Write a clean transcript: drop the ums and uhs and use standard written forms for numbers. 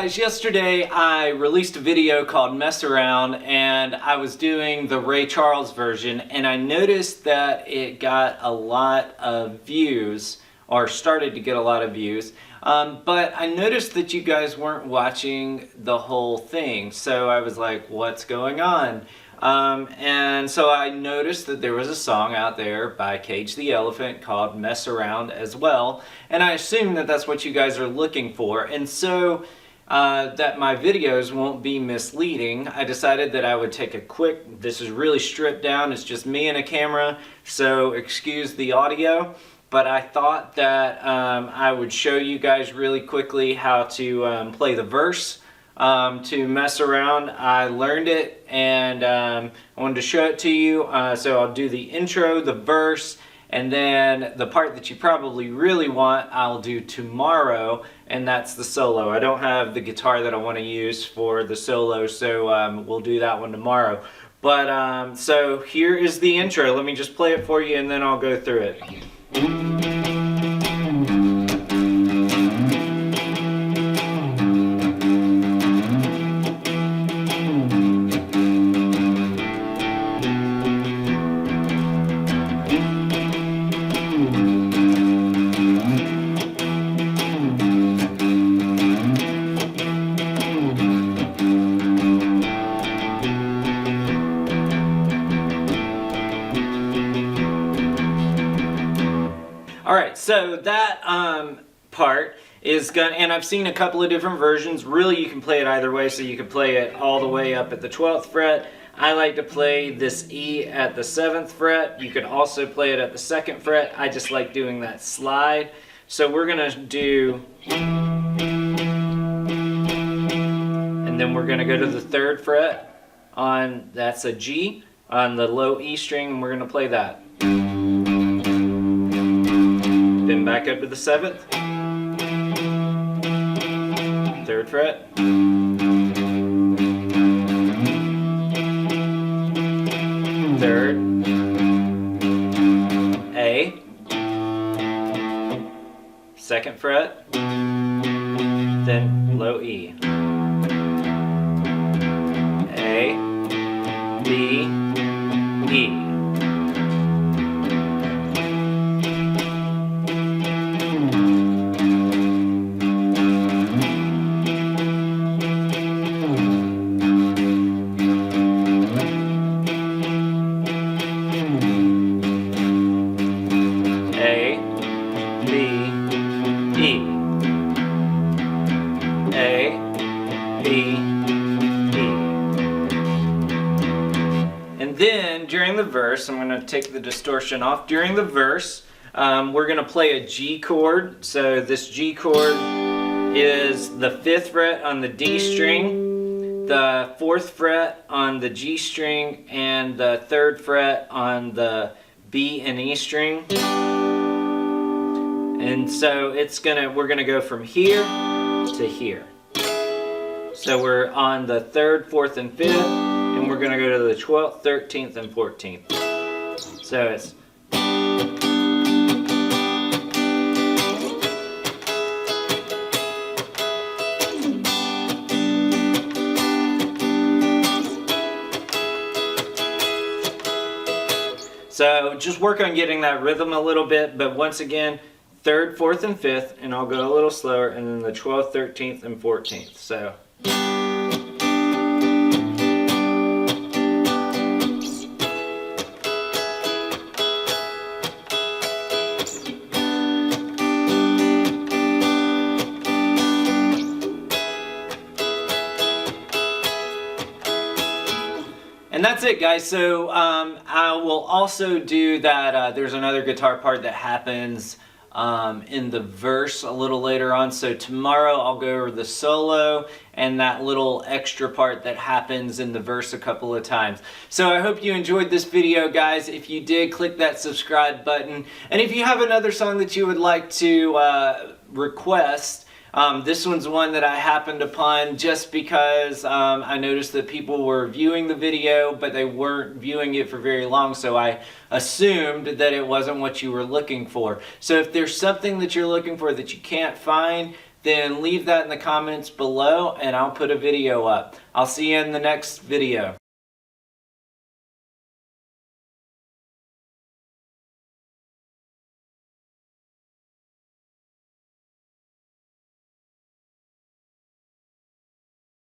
guys, yesterday I released a video called Mess Around and I was doing the Ray Charles version, and I noticed that it got a lot of views, or started to get a lot of views, but I noticed that you guys weren't watching the whole thing, so I was like, what's going on? And so I noticed that there was a song out there by Cage the Elephant called Mess Around as well, and I assume that that's what you guys are looking for. And so that my videos won't be misleading, I decided that I would take a quick, this is really stripped down, it's just me and a camera, so excuse the audio, but I thought that I would show you guys really quickly how to play the verse to Mess Around. I learned it and I wanted to show it to you, so I'll do the intro, the verse, and then the part that you probably really want I'll do tomorrow, and that's the solo. I don't have the guitar that I want to use for the solo, so we'll do that one tomorrow. But so here is the intro. Let me just play it for you and then I'll go through it. Alright, so that part is gonna, and I've seen a couple of different versions. Really, you can play it either way, so you can play it all the way up at the 12th fret. I like to play this E at the 7th fret. You could also play it at the 2nd fret. I just like doing that slide. So we're gonna do, and then we're gonna go to the 3rd fret on, that's a G, on the low E string, and we're gonna play that. Then back up to the 7th, 3rd fret, 3rd, A, 2nd fret, then low E, A, B, E. And then during the verse, I'm going to take the distortion off. During the verse, we're going to play a G chord. So this G chord is the 5th fret on the D string, the 4th fret on the G string, and the 3rd fret on the B and E string. And so we're gonna go from here to here. So we're on the 3rd, 4th, and 5th, and we're gonna go to the 12th, 13th, and 14th. So it's so just work on getting that rhythm a little bit, but once again, 3rd, 4th, and 5th, and I'll go a little slower, and then the 12th, 13th, and 14th. So. And that's it, guys. So I will also do that, there's another guitar part that happens in the verse a little later on. So tomorrow I'll go over the solo and that little extra part that happens in the verse a couple of times. So I hope you enjoyed this video, guys. If you did, click that subscribe button. And if you have another song that you would like to request, this one's one that I happened upon just because I noticed that people were viewing the video, but they weren't viewing it for very long, so I assumed that it wasn't what you were looking for. So if there's something that you're looking for that you can't find, then leave that in the comments below and I'll put a video up. I'll see you in the next video.